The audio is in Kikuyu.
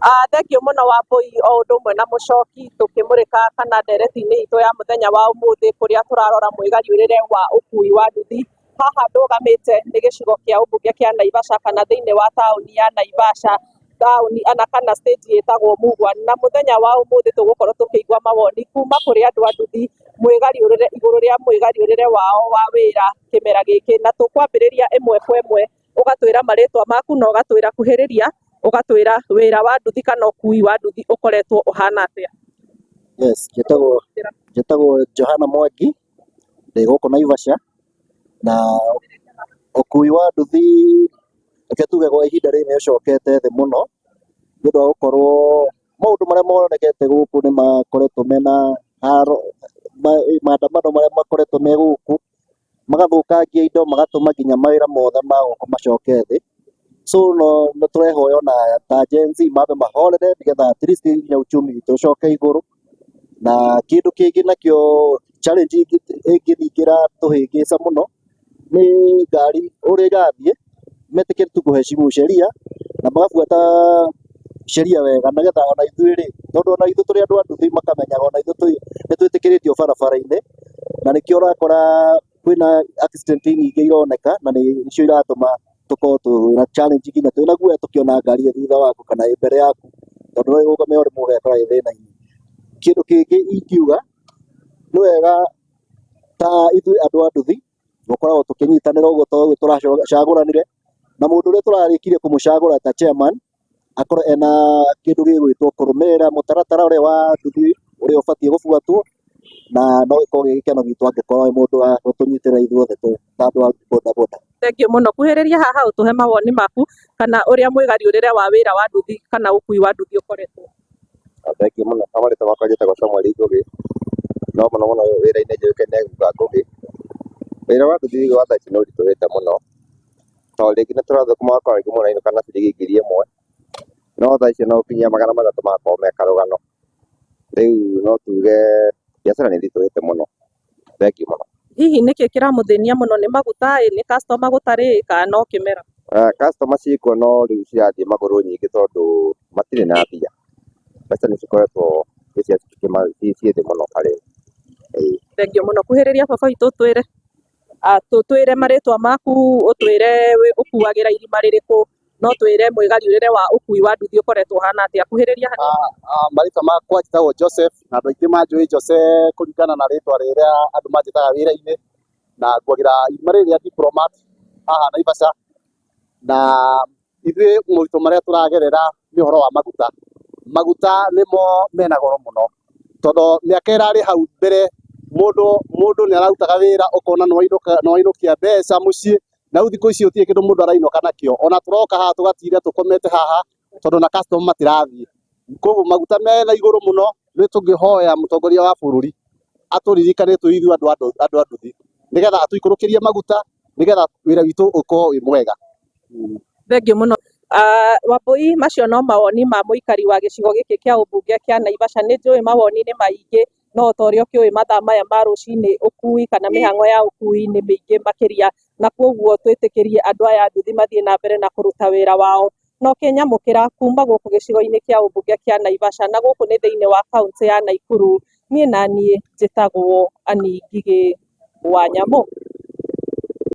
Thengio mũno Wambui o ũndũ ũmwe na Mũchoki tũkĩmũrĩka kana ndereti-inĩ itũ ya mũthenya wa ũmũthĩ kũrĩa tũrarora mwĩgariũrĩre wa ũkui wa nduthi. Haha ndũgamĩte nĩ gĩcigo kĩa ũmbunge kĩa Naivasha kana thĩinĩ wa taũni ya Naivasha, taũni kana stage ĩtagwo Mugwa, na mũthenya wa ũmũthĩ tũgũkorwo tũkĩigua mawoni kuma kũrĩ andũ a nduthi mwĩgariũrĩre igũrũ rĩa mwĩgariũrĩre wao wa wĩra kĩmera gĩkĩ, na tũkwambĩrĩria ĩmwe kwa ĩmwe ũgatwĩra marĩtwa maku na ũgatwĩra kuhĩrĩria, ũgatwĩra wĩra wa nduthi kana ũkui wa nduthi ũkoretwo ũhana atĩa. Yes, njĩtagwo Johana Mwangi, ndĩ gũkũ Naivasha, na ũkui wa nduthi reke tuge gwa ihinda rĩrĩ nĩ ũcokete thĩ mũno nĩ ũndũ wa gũkorwo maũndũ marĩa monekete gũkũ nĩ makoretwo mena haro, maandamano marĩa makoretwo me gũkũ magathũkangia indo, magatũma nginya mawĩra mothe ma gũkũ macoke thĩ. So no tũrehoya ona ta Gen Z mambe mahorere nĩgetha at least nginya uchumi witũ ũcoke igũrũ. Na kĩndũ kĩngĩ nakĩo challenge ĩngĩthingira tũhĩngĩca mũno nĩ ngari ũrĩa irathiĩ metĩkĩre tu kũheshimu sheria na magabuata sheria wega nĩgetha ona ithuĩ rĩ, tondũ ona ithuĩ tũrĩ andũ a nduthi makamenyaga ona ithuĩ nĩ twĩtĩkĩrĩtio barabara-inĩ, na nĩkĩo ũrakora kwĩna accident nyingĩ ironeka na nĩcio iratũma tũkorwo twĩna challenge nginya twĩna guoya tũkĩona ngari ĩ thutha waku kana ĩ mbere yaku, tondũ no ĩrũgame o rĩmwe ũgekora ĩ thĩna-inĩ. Kĩndũ kĩngĩ ingiuga nĩ wega ta ithuĩ andũ a nduthi gũkoragwo tũkĩnyitanĩra ũguo ta ũguo tũracagũranire, na mũndũ ũrĩa tũrarĩkirie kũmũcagũra ta chairman akorwo ena kĩndũ gĩgwĩtwo kũrũmĩrĩra mũtaratara ũrĩa wa nduthi ũrĩa ũbatiĩ gũbuatwo, na no gĩkorwo gĩ gĩkeno gitũ angĩkorwo mũndũ wa gũtũnyitĩrĩra ithuothe ta andũ a boda boda. Thengio mũno, kuhĩrĩria haha ũtũhe mawoni maku kana ũrĩa mwĩgariũrĩre wa wĩra wa nduthi kana ũkui wa nduthi ũkoretwo. Thengio mũno, marĩtwa makwa njĩtagwo Samuel Ngũgĩ, no mũno mũno wĩra-inĩ njũĩkaine Guka Ngũgĩ. Wĩra wa nduthi wa thaa ici nĩ ũritũhĩte mũno, tondũ rĩngĩ nĩ tũrathũkũma gwa rĩngĩ mũno kana ciringi ngiri ĩmwe, no thaa ici no gũkinyia 300 magakorwo me karũgano. Rĩu no tuge biacara nĩ ĩritũhĩte mũno. Thengio mũno. Hihi nĩkĩ kĩramũthĩnia mũno, nĩ maguta nĩ customer gũtarĩ kana no kĩmera? Customer ciĩkuo no rĩu cirathiĩ magũrũ nyingĩ tondũ matirĩ na mbia, mbeca nĩ cikoretwo ciĩ thĩ mũno harĩ. Thengio mũno, kuhĩrĩria baba witũ ũtwĩre marĩtwa maku, ũtwĩre ũkuagĩra irima rĩrĩkũ, no twĩre mwĩgariũrĩre wa ũkui wa nduthi ũkoretwo ũhana atĩa. Kuhĩrĩria hanini. Marĩtwa makwa njĩtagwo Joseph na andũ aingĩ manjũĩ Jose kũringana na rĩtwa rĩrĩa andũ manjĩtaga wĩra-inĩ, na nguagĩra irima rĩrĩ rĩa Diplomat haha Naivasha. Na ithuĩ moritũ marĩa tũragerera nĩ ũhoro wa maguta. Maguta nĩmo mena goro mũno, tondũ mĩaka ĩrarĩ hau mbere mũndũ nĩ ararutaga wĩra ũkona nĩ wainũkia mbeca mũciĩ, na rĩu thikũ ici gũtirĩ kĩndũ mũndũ arainũka nakĩo. Ona tũroka haha tũgatira tũkomete haha tondũ na customer matirathiĩ. Koguo maguta mena igũrũ mũno, nĩ tũngĩhoya mũtongoria wa bũrũri atũririkane twĩ ithuĩ andũ a nduthi, nĩgetha atũikũrũkĩrie maguta nĩgetha wĩra witũ ũkorwo wĩ mwega. Thengio mũno. Wambui, macio no mawoni ma mũikari wa gĩcigo gĩkĩ kĩa ũmbunge kĩa Naivasha. Nĩ njũĩ mawoni nĩ maingĩ, no ta ũrĩa ũkĩũĩ mathaa maya ma rũcinĩ ũkui kana mĩhang'o ya ũkui nĩ mĩingĩ makĩria, na koguo twĩtĩkĩrie andũ aya a nduthi mathiĩ na mbere na kũruta wĩra wao. No kĩnyamũkĩra kuma gũkũ gĩcigo-inĩ kĩa ũmbunge kĩa Naivasha, na gũkũ nĩ thĩinĩ wa kaũntĩ ya Naikuru, niĩ njĩtagwo Annie Ngigĩ wa Nyamũ.